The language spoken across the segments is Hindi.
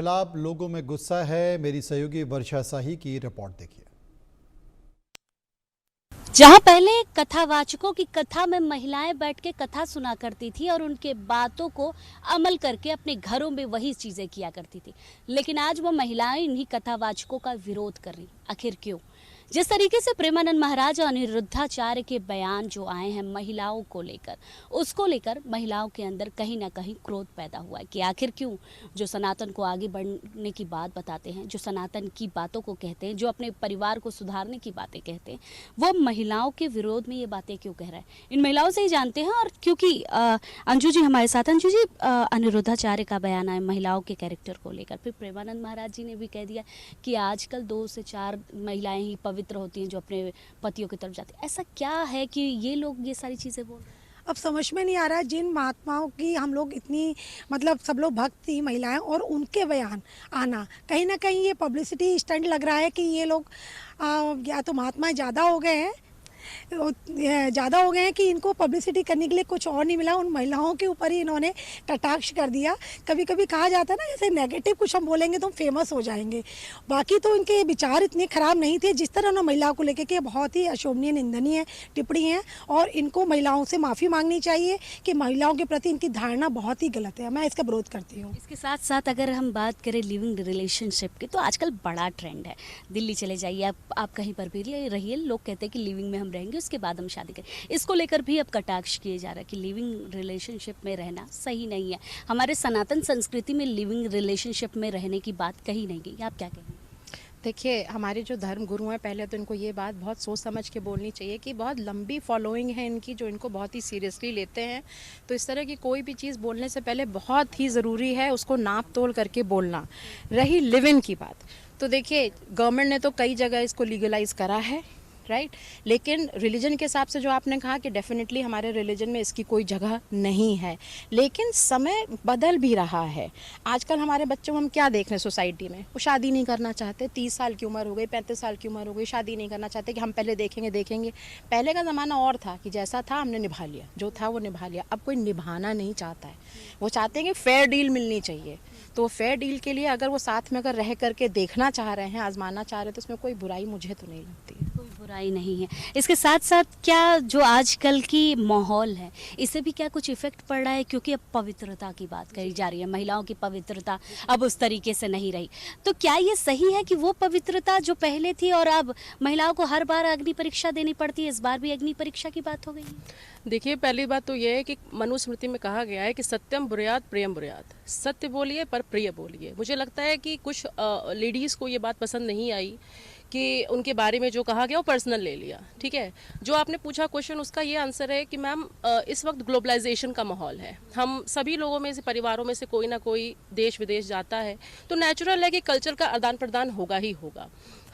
खिलाफ लोगों में गुस्सा है। मेरी सहयोगी वर्षा शाही की रिपोर्ट देखिए। जहां पहले कथावाचकों की कथा में महिलाएं बैठ के कथा सुना करती थी और उनके बातों को अमल करके अपने घरों में वही चीजें किया करती थी, लेकिन आज वो महिलाएं इन्हीं कथावाचकों का विरोध कर रही। आखिर क्यों? जिस तरीके से प्रेमानंद महाराज और अनिरुद्धाचार्य के बयान जो आए हैं महिलाओं को लेकर, उसको लेकर महिलाओं के अंदर कहीं ना कहीं क्रोध पैदा हुआ है कि आखिर क्यों जो सनातन को आगे बढ़ने की बात बताते हैं, जो सनातन की बातों को कहते हैं, जो अपने परिवार को सुधारने की बातें कहते हैं, वो महिलाओं के विरोध में ये बातें क्यों कह रहा है। इन महिलाओं से ही जानते हैं। और क्योंकि अंजू जी हमारे साथ। अंजू जी, अनिरुद्धाचार्य का बयान आया महिलाओं के कैरेक्टर को लेकर, फिर प्रेमानंद महाराज जी ने भी कह दिया कि आजकल 2 से 4 महिलाएं ही पवित्र होती हैं जो अपने पतियों की तरफ जाती हैं। ऐसा क्या है कि ये लोग ये सारी चीज़ें बोल रहे हैं? अब समझ में नहीं आ रहा है। जिन महात्माओं की हम लोग इतनी सब लोग भक्त थी महिलाएं, और उनके बयान आना कहीं ना कहीं ये पब्लिसिटी स्टंट लग रहा है कि ये लोग या तो महात्मा ज़्यादा हो गए हैं, कि इनको पब्लिसिटी करने के लिए कुछ और नहीं मिला, उन महिलाओं के ऊपर ही इन्होंने कटाक्ष कर दिया। कभी कभी कहा जाता है ना, जैसे नेगेटिव कुछ हम बोलेंगे तो हम फेमस हो जाएंगे। बाकी तो इनके विचार इतने खराब नहीं थे जिस तरह उन्होंने महिलाओं को लेकर के बहुत ही अशोभनीय निंदनीय टिप्पणी है, और इनको महिलाओं से माफ़ी मांगनी चाहिए कि महिलाओं के प्रति इनकी धारणा बहुत ही गलत है। मैं इसका विरोध करती हूँ। इसके साथ साथ अगर हम बात करें लिविंग रिलेशनशिप की, तो आजकल बड़ा ट्रेंड है। दिल्ली चले जाइए, आप कहीं पर भी रहिए, लोग कहते हैं कि लिविंग में हम रहेंगे, उसके बाद हम शादी करें। इसको लेकर भी अब कटाक्ष किए जा रहा है कि लिविंग रिलेशनशिप में रहना सही नहीं है। हमारे सनातन संस्कृति में लिविंग रिलेशनशिप में रहने की बात कही नहीं गई। आप क्या कहेंगे? देखिए, हमारे जो धर्म गुरु हैं, पहले तो इनको ये बात बहुत सोच समझ के बोलनी चाहिए कि बहुत लंबी फॉलोइंग है इनकी, जो इनको बहुत ही सीरियसली लेते हैं। तो इस तरह की कोई भी चीज़ बोलने से पहले बहुत ही ज़रूरी है उसको नाप तोल करके बोलना। रही लिव इन की बात, तो देखिए गवर्नमेंट ने तो कई जगह इसको लीगलाइज करा है, राइट। लेकिन रिलीजन के हिसाब से जो आपने कहा कि डेफिनेटली हमारे रिलीजन में इसकी कोई जगह नहीं है, लेकिन समय बदल भी रहा है। आजकल हमारे बच्चों हम क्या देख रहे हैं सोसाइटी में, वो शादी नहीं करना चाहते। 30 साल की उम्र हो गई, 35 साल की उम्र हो गई, शादी नहीं करना चाहते कि हम पहले देखेंगे। पहले का ज़माना और था कि जैसा था हमने निभा लिया, जो था वो निभा लिया। अब कोई निभाना नहीं चाहता है, वो चाहते हैं कि फेयर डील मिलनी चाहिए। तो फेयर डील के लिए अगर वो साथ में अगर रह करके देखना चाह रहे हैं, आजमाना चाह रहे हैं, तो उसमें कोई बुराई मुझे तो नहीं लगती है। कोई बुराई नहीं है। इसके साथ साथ क्या जो आजकल की माहौल है, इससे भी क्या कुछ इफेक्ट पड़ रहा है? क्योंकि अब पवित्रता की बात करी जा रही है, महिलाओं की पवित्रता अब उस तरीके से नहीं रही। तो क्या ये सही है कि वो पवित्रता जो पहले थी और अब महिलाओं को हर बार अग्नि परीक्षा देनी पड़ती है, इस बार भी अग्नि परीक्षा की बात हो गई है? देखिए, पहली बात तो ये है कि मनुस्मृति में कहा गया है कि सत्यम बुर्यात प्रियम बुर्यात, सत्य बोलिए पर प्रिय बोलिए। मुझे लगता है कि कुछ लेडीज़ को ये बात पसंद नहीं आई कि उनके बारे में जो कहा गया वो पर्सनल ले लिया। ठीक है, जो आपने पूछा क्वेश्चन, उसका ये आंसर है कि मैम इस वक्त ग्लोबलाइजेशन का माहौल है। हम सभी लोगों में से, परिवारों में से कोई ना कोई देश विदेश जाता है, तो नेचुरल है कि कल्चर का आदान प्रदान होगा ही होगा।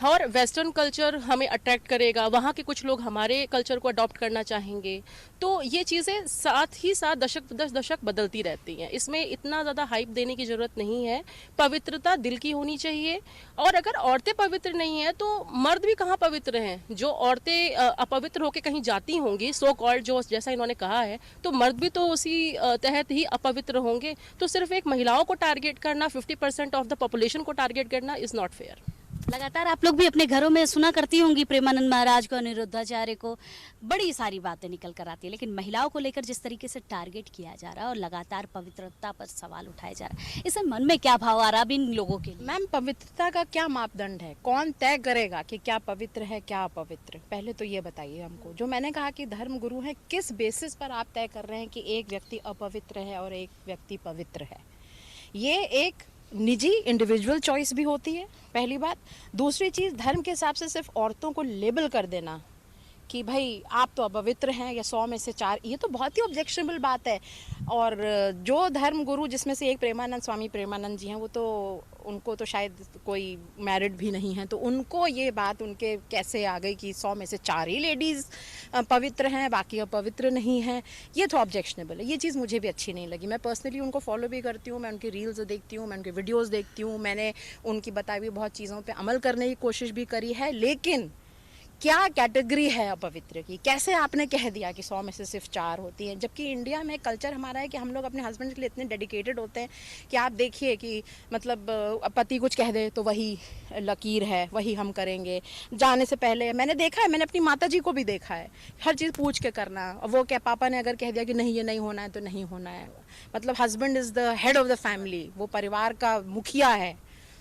और वेस्टर्न कल्चर हमें अट्रैक्ट करेगा, वहाँ के कुछ लोग हमारे कल्चर को अडॉप्ट करना चाहेंगे। तो ये चीज़ें साथ ही साथ 10 दशक बदलती रहती हैं। इसमें इतना ज़्यादा हाइप देने की ज़रूरत नहीं है। पवित्रता दिल की होनी चाहिए, और अगर औरतें पवित्र नहीं हैं तो मर्द भी कहाँ पवित्र हैं। जो औरतें अपवित्र होकर कहीं जाती होंगी, सो कॉल्ड, जो जैसा इन्होंने कहा है, तो मर्द भी तो उसी तहत ही अपवित्र होंगे। तो सिर्फ एक महिलाओं को टारगेट करना, 50% ऑफ द पॉपुलेशन को टारगेट करना इज़ नॉट फेयर। लगातार आप लोग भी अपने घरों में सुना करती होंगी प्रेमानंद महाराज को, अनिरुद्धाचार्य को, बड़ी सारी बातें निकल कर आती है, लेकिन महिलाओं को लेकर जिस तरीके से टारगेट किया जा रहा है और लगातार पवित्रता पर सवाल उठाया जा रहा है, इससे मन में क्या भाव आ रहा है इन लोगों के लिए? मैम, पवित्रता का क्या मापदंड है? कौन तय करेगा कि क्या पवित्र है, क्या अपवित्र? पहले तो ये बताइए हमको। जो मैंने कहा कि धर्म गुरु हैं, किस बेसिस पर आप तय कर रहे हैं कि एक व्यक्ति अपवित्र है और एक व्यक्ति पवित्र है? ये एक निजी इंडिविजुअल चॉइस भी होती है, पहली बात। दूसरी चीज़, धर्म के हिसाब से सिर्फ औरतों को लेबल कर देना कि भाई आप तो अपवित्र हैं या 100 में से 4, ये तो बहुत ही ऑब्जेक्शनेबल बात है। और जो धर्म गुरु, जिसमें से एक प्रेमानंद, स्वामी प्रेमानंद जी हैं, वो तो, उनको तो शायद कोई मैरिड भी नहीं है, तो उनको ये बात उनके कैसे आ गई कि 100 में से 4 ही लेडीज़ पवित्र हैं, बाकी अपवित्र नहीं हैं? ये तो ऑब्जेक्शनेबल है। ये चीज़ मुझे भी अच्छी नहीं लगी। मैं पर्सनली उनको फॉलो भी करती हूँ, मैं उनकी रील्स देखती हूँ, मैं उनके वीडियोज़ देखती हूँ, मैंने उनकी बताई हुई बहुत चीज़ों पर अमल करने की कोशिश भी करी है। लेकिन क्या कैटेगरी है अपवित्र की, कैसे आपने कह दिया कि 100 में से सिर्फ 4 होती हैं, जबकि इंडिया में कल्चर हमारा है कि हम लोग अपने हस्बैंड के लिए इतने डेडिकेटेड होते हैं कि आप देखिए कि मतलब पति कुछ कह दे तो वही लकीर है, वही हम करेंगे। जाने से पहले मैंने देखा है, मैंने अपनी माता जी को भी देखा है, हर चीज़ पूछ के करना। वो क्या पापा ने अगर कह दिया कि नहीं ये नहीं होना है तो नहीं होना है, मतलब husband is the head of the family, वो परिवार का मुखिया है।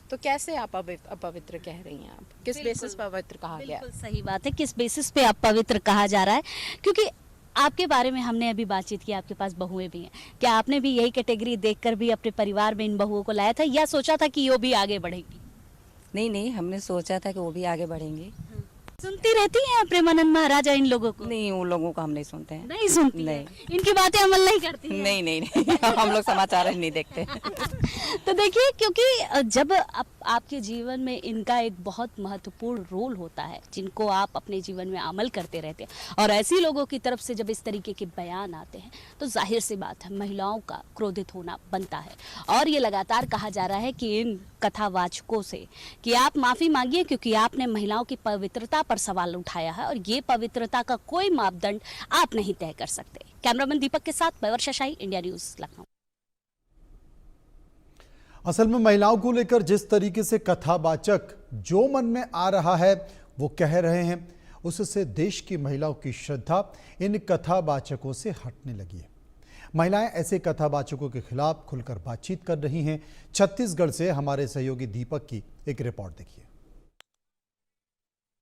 तो कैसे आप अपवित्र कह रही हैं? आप किस बेसिस पर पवित्र कहा गया? बिल्कुल सही बात है, किस बेसिस पे आप पवित्र कहा जा रहा है? क्योंकि आपके बारे में हमने अभी बातचीत की, आपके पास बहुएं भी हैं, क्या आपने भी यही कैटेगरी देखकर भी अपने परिवार में इन बहुओं को लाया था, या सोचा था कि वो भी आगे बढ़ेगी? नहीं, हमने सोचा था कि वो भी आगे बढ़ेंगे। सुनती रहती हैं प्रेमानंद महाराजा इन लोगों को? नहीं, उन लोगों को हम नहीं सुनते हैं। नहीं सुनती नहीं। हैं? इनकी बातें अमल नहीं करती हैं? नहीं हम लोग समाचार ही नहीं देखते। तो देखिए, क्योंकि जब आपके जीवन में इनका एक बहुत महत्वपूर्ण रोल होता है, जिनको आप अपने जीवन में अमल करते रहते हैं, और ऐसी लोगों की तरफ से जब इस तरीके के बयान आते हैं तो जाहिर सी बात है महिलाओं का क्रोधित होना बनता है। और ये लगातार कहा जा रहा है कि इन कथावाचकों से कि आप माफ़ी मांगिए, क्योंकि आपने महिलाओं की पवित्रता पर सवाल उठाया है और ये पवित्रता का कोई मापदंड आप नहीं तय कर सकते। कैमरामैन दीपक के साथ मैं वर्षा शाही, इंडिया न्यूज़, लखनऊ। असल में महिलाओं को लेकर जिस तरीके से कथावाचक जो मन में आ रहा है वो कह रहे हैं, उससे देश की महिलाओं की श्रद्धा इन कथावाचकों से हटने लगी है। महिलाएं ऐसे कथावाचकों के खिलाफ खुलकर बातचीत कर रही हैं। छत्तीसगढ़ से हमारे सहयोगी दीपक की एक रिपोर्ट देखिए।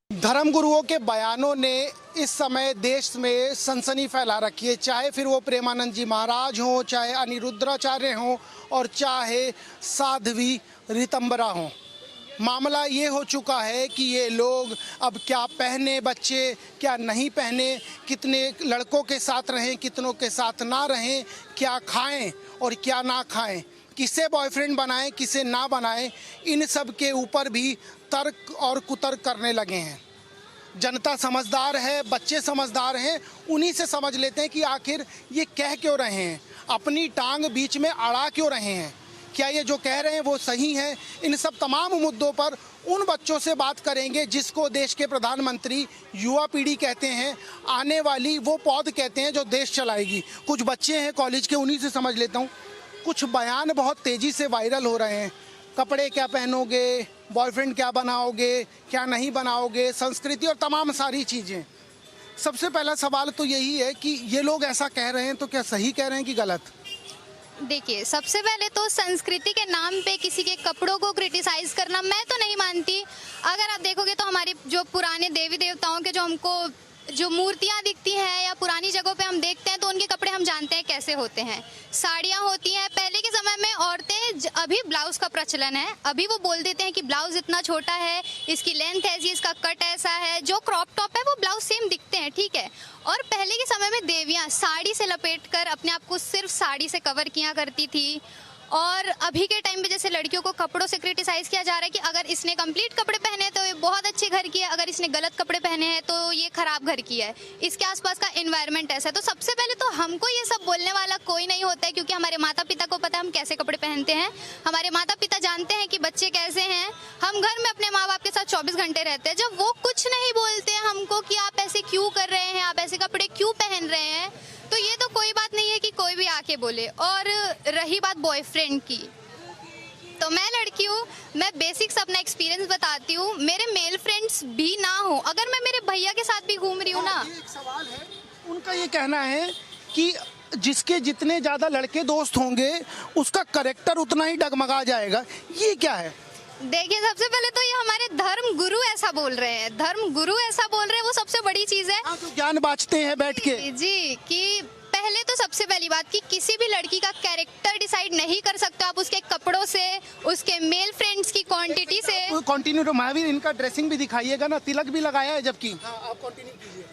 धर्मगुरुओं के बयानों ने इस समय देश में सनसनी फैला रखी है, चाहे फिर वो प्रेमानंद जी महाराज हों, चाहे अनिरुद्धाचार्य हों और चाहे साध्वी ऋतंबरा हों। मामला ये हो चुका है कि ये लोग अब क्या पहने बच्चे, क्या नहीं पहने, कितने लड़कों के साथ रहें, कितनों के साथ ना रहें, क्या खाएं और क्या ना खाएं, किसे बॉयफ्रेंड बनाएं, किसे ना बनाएं, इन सब के ऊपर भी तर्क और कुतर्क करने लगे हैं। जनता समझदार है, बच्चे समझदार हैं, उन्हीं से समझ लेते हैं कि आखिर ये कह क्यों रहे हैं, अपनी टांग बीच में अड़ा क्यों रहे हैं, क्या ये जो कह रहे हैं वो सही है। इन सब तमाम मुद्दों पर उन बच्चों से बात करेंगे जिसको देश के प्रधानमंत्री युवा पीढ़ी कहते हैं, आने वाली वो पौध कहते हैं जो देश चलाएगी। कुछ बच्चे हैं कॉलेज के, उन्हीं से समझ लेता हूँ। कुछ बयान बहुत तेज़ी से वायरल हो रहे हैं, कपड़े क्या पहनोगे, बॉयफ्रेंड क्या बनाओगे, क्या नहीं बनाओगे, संस्कृति और तमाम सारी चीज़ें। सबसे पहला सवाल तो यही है कि ये लोग ऐसा कह रहे हैं तो क्या सही कह रहे हैं कि गलत? देखिए, सबसे पहले तो संस्कृति के नाम पे किसी के कपड़ों को क्रिटिसाइज करना मैं तो नहीं मानती। अगर आप देखोगे तो हमारे जो पुराने देवी देवताओं के जो हमको जो मूर्तियाँ दिखती हैं या पुरानी जगहों पे हम देखते हैं तो उनके कपड़े हम जानते हैं कैसे होते हैं। साड़ियाँ होती हैं। पहले के समय में औरतें, अभी ब्लाउज का प्रचलन है, अभी वो बोल देते हैं कि ब्लाउज इतना छोटा है, इसकी लेंथ ऐसी, इसका कट ऐसा है। जो क्रॉप टॉप है वो ब्लाउज सेम दिखते हैं, ठीक है। और पहले के समय में देवियाँ साड़ी से लपेट कर अपने आप को सिर्फ साड़ी से कवर किया करती थी। और अभी के टाइम पे जैसे लड़कियों को कपड़ों से क्रिटिसाइज किया जा रहा है कि अगर इसने कंप्लीट कपड़े पहने तो ये बहुत अच्छे घर की है, अगर इसने गलत कपड़े पहने हैं तो ये खराब घर की है, इसके आसपास का एनवायरनमेंट ऐसा है। तो सबसे पहले तो हमको ये सब बोलने वाला कोई नहीं होता है, क्योंकि हमारे माता पिता को पता है हम कैसे कपड़े पहनते हैं। हमारे माता पिता जानते हैं कि बच्चे कैसे हैं। हम घर में अपने माँ बाप के साथ 24 घंटे रहते हैं। जब वो कुछ नहीं बोलते हैं हमको कि आप ऐसे क्यों कर रहे हैं, आप ऐसे कपड़े क्यों पहन रहे हैं, तो ये तो कोई बात नहीं है कि कोई भी आके बोले। और रही बात बॉयफ्रेंड की, तो मैं लड़की हूँ, मैं बेसिक्स अपना एक्सपीरियंस बताती हूँ। मेरे मेल फ्रेंड्स भी ना हो, अगर मैं मेरे भैया के साथ भी घूम रही हूँ ना। एक सवाल है, उनका ये कहना है कि जिसके जितने ज़्यादा लड़के दोस्त होंगे उसका करेक्टर उतना ही डगमगा जाएगा, ये क्या है? देखिए, सबसे पहले तो ये हमारे धर्म गुरु ऐसा बोल रहे हैं, धर्म गुरु ऐसा बोल रहे हैं, वो सबसे बड़ी चीज़ है। तो ज्ञान बांटते हैं बैठ के। जी, कि पहले तो सबसे पहली बात कि किसी भी लड़की का कैरेक्टर डिसाइड नहीं कर सकते आप उसके कपड़ों से, उसके मेल फ्रेंड्स की क्वांटिटी से। कंटिन्यू तो महावीर, इनका ड्रेसिंग भी दिखाइएगा ना, तिलक भी लगाया है जबकि। आप कंटिन्यू कीजिए।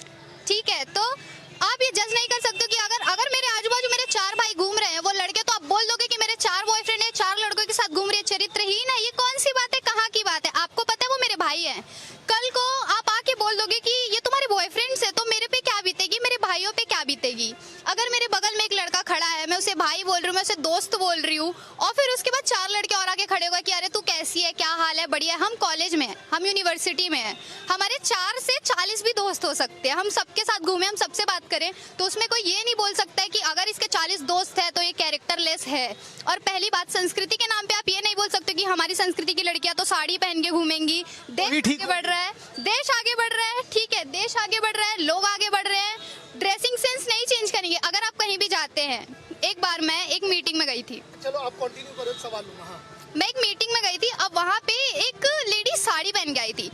ठीक है, तो आप ये जज नहीं कर सकते कि अगर मेरे आजू बाजू मेरे 4 भाई घूम रहे हैं वो लड़के, तो आप बोल दोगे कि मेरे 4 बॉयफ्रेंड है, 4 लड़कों के साथ घूम रहे हैं, चरित्रहीन है। ये कौन सी बात है, कहाँ की बात है? आपको पता है वो मेरे भाई हैं। कल को आप आके बोल दोगे कि ये तुम्हारे बॉयफ्रेंड्स है, तो मेरे पे क्या बीतेगी, मेरे भाइयों पे क्या बीतेगी? अगर मेरे बगल में एक लड़का खड़ा है, मैं उसे भाई भाई बोल रही हूँ, मैं उसे दोस्त बोल रही हूँ, और फिर उसके बाद 4 लड़के और आके खड़े हो गए कि अरे तू कैसी है, क्या हाल है, बढ़िया है। हम कॉलेज में हैं, हम यूनिवर्सिटी में हैं, हमारे 4 से 40 भी दोस्त हो सकते हैं, हम सबके साथ घूमें, हम सबसे बात करें, तो उसमें कोई ये नहीं बोल सकता है कि अगर इसके 40 दोस्त है तो ये कैरेक्टरलेस है। और पहली बात, संस्कृति के नाम पे आप ये नहीं बोल सकते कि हमारी संस्कृति की लड़कियां तो साड़ी पहन के घूमेंगी। देश आगे बढ़ रहा है, देश आगे बढ़ रहा है, ठीक है, देश आगे बढ़ रहा है, लोग आगे बढ़ रहे हैं, ड्रेसिंग सेंस नहीं चेंज करेंगे। अगर आप कहीं भी जाते हैं, एक बार मैं एक मीटिंग में गई थी, चलो आप कंटिन्यू करो, सवाल लूंगा। हाँ, मैं एक मीटिंग में गई थी, अब वहाँ पे एक लेडी साड़ी पहन के आई थी,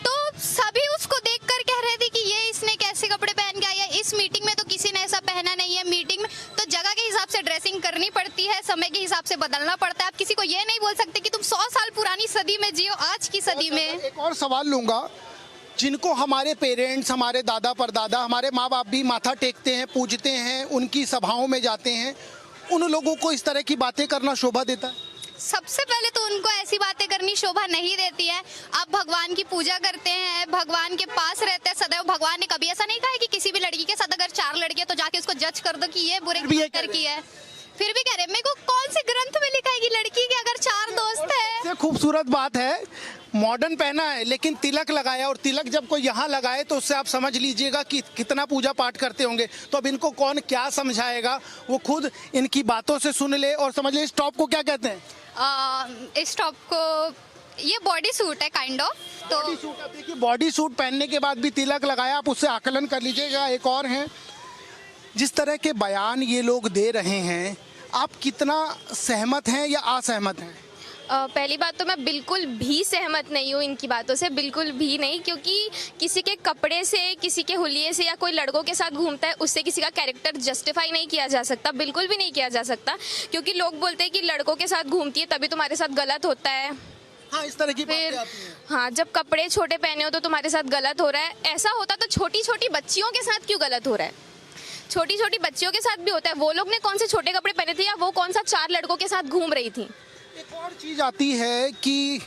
तो सभी उसको देखकर कह रहे थे कि ये इसने कैसे कपड़े पहन के आई है, इस मीटिंग में तो किसी ने ऐसा पहना नहीं है। मीटिंग में तो जगह के हिसाब से ड्रेसिंग करनी पड़ती है, समय के हिसाब से बदलना पड़ता है। आप किसी को ये नहीं बोल सकते कि तुम 100 साल पुरानी सदी में जियो, आज की सदी में। एक और सवाल लूंगा, जिनको हमारे पेरेंट्स, हमारे दादा परदादा, हमारे माँ बाप भी माथा टेकते हैं, पूजते हैं, उनकी सभाओं में जाते हैं, उन लोगों को इस तरह की बातें करना शोभा देता है? सबसे पहले तो उनको ऐसी बातें करनी शोभा नहीं देती है। आप भगवान की पूजा करते हैं, भगवान के पास रहते हैं सदैव। भगवान ने कभी ऐसा नहीं कहा है कि किसी भी लड़की के साथ अगर 4 लड़के तो जाके उसको जज कर दो कि ये बुरे कैरेक्टर की है। फिर भी कह रहे, मेरे को कौन से ग्रंथ में लिखा है कि लड़की के अगर 4 दोस्त है? सबसे खूबसूरत बात है, मॉडर्न पहना है लेकिन तिलक लगाया, और तिलक जब कोई यहाँ लगाए तो उससे आप समझ लीजिएगा कि कितना पूजा पाठ करते होंगे। तो अब इनको कौन क्या समझाएगा, वो खुद इनकी बातों से सुन ले और समझ ले। इस टॉप को क्या कहते हैं? इस टॉप को, ये बॉडी सूट है काइंड ऑफ। तो बॉडी सूट, अब देखिए बॉडी सूट पहनने के बाद भी तिलक लगाया, आप उससे आकलन कर लीजिएगा। एक और है, जिस तरह के बयान ये लोग दे रहे हैं, आप कितना सहमत हैं या असहमत हैं? पहली बात तो मैं बिल्कुल भी सहमत नहीं हूँ इनकी बातों से, बिल्कुल भी नहीं, क्योंकि किसी के कपड़े से, किसी के हुलिये से या कोई लड़कों के साथ घूमता है उससे किसी का कैरेक्टर जस्टिफाई नहीं किया जा सकता, बिल्कुल भी नहीं किया जा सकता। क्योंकि लोग बोलते हैं कि लड़कों के साथ घूमती है तभी तुम्हारे साथ गलत होता है। हाँ, इस तरह की फिर बातें आती हैं। हाँ, जब कपड़े छोटे पहने हो तो तुम्हारे साथ गलत हो रहा है। ऐसा होता तो छोटी छोटी बच्चियों के साथ क्यों गलत हो रहा है? छोटी छोटी बच्चियों के साथ भी होता है। वो लोग ने कौन से छोटे कपड़े पहने थे, या वो कौन सा 4 लड़कों के साथ घूम रही थी? एक और चीज़ आती है कि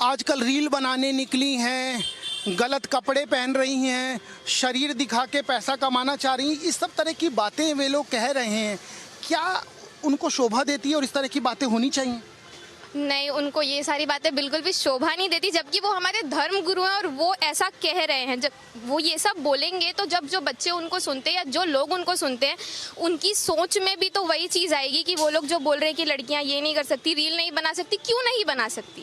आजकल रील बनाने निकली हैं, गलत कपड़े पहन रही हैं, शरीर दिखा के पैसा कमाना चाह रही हैं, इस सब तरह की बातें वे लोग कह रहे हैं। क्या उनको शोभा देती है और इस तरह की बातें होनी चाहिए? नहीं, उनको ये सारी बातें बिल्कुल भी शोभा नहीं देती, जबकि वो हमारे धर्म गुरु हैं और वो ऐसा कह रहे हैं। जब वो ये सब बोलेंगे तो जब जो बच्चे उनको सुनते हैं या जो लोग उनको सुनते हैं, उनकी सोच में भी तो वही चीज़ आएगी कि वो लोग जो बोल रहे हैं कि लड़कियां ये नहीं कर सकती, रील नहीं बना सकती, क्यों नहीं बना सकती?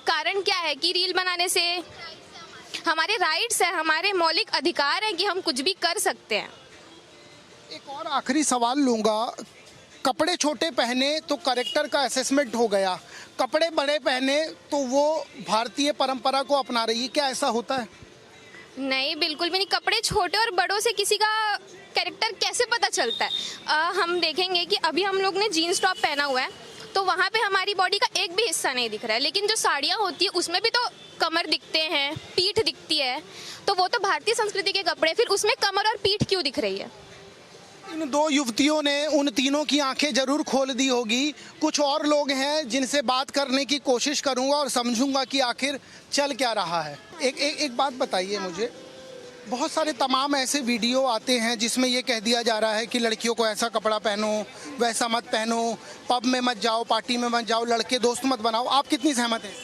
कारण क्या है कि रील बनाने से हमारे राइट्स है, हमारे मौलिक अधिकार है कि हम कुछ भी कर सकते हैं। एक और आखिरी सवाल लूँगा, कपड़े छोटे पहने तो कैरेक्टर का असेसमेंट हो गया, कपड़े बड़े पहने तो वो भारतीय परंपरा को अपना रही है, क्या ऐसा होता है? नहीं, बिल्कुल भी नहीं। कपड़े छोटे और बड़ों से किसी का कैरेक्टर कैसे पता चलता है? हम देखेंगे कि अभी हम लोग ने जीन्स टॉप पहना हुआ है तो वहाँ पे हमारी बॉडी का एक भी हिस्सा नहीं दिख रहा है, लेकिन जो साड़ियाँ होती है उसमें भी तो कमर दिखते हैं, पीठ दिखती है, तो वो तो भारतीय संस्कृति के कपड़े, फिर उसमें कमर और पीठ क्यों दिख रही है? इन 2 युवतियों ने उन तीनों की आंखें जरूर खोल दी होगी। कुछ और लोग हैं जिनसे बात करने की कोशिश करूंगा और समझूंगा कि आखिर चल क्या रहा है। एक बात बताइए मुझे, बहुत सारे तमाम ऐसे वीडियो आते हैं जिसमें ये कह दिया जा रहा है कि लड़कियों को ऐसा कपड़ा पहनो, वैसा मत पहनो, पब में मत जाओ, पार्टी में मत जाओ, लड़के दोस्त मत बनाओ। आप कितनी सहमत हैं?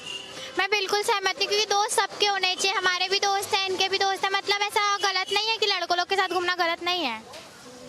मैं बिल्कुल सहमत हूँ, क्योंकि दोस्त सबके होने चाहिए। हमारे भी दोस्त हैं, इनके भी दोस्त हैं, मतलब ऐसा गलत नहीं है कि लड़कों लोग के साथ घूमना गलत नहीं है।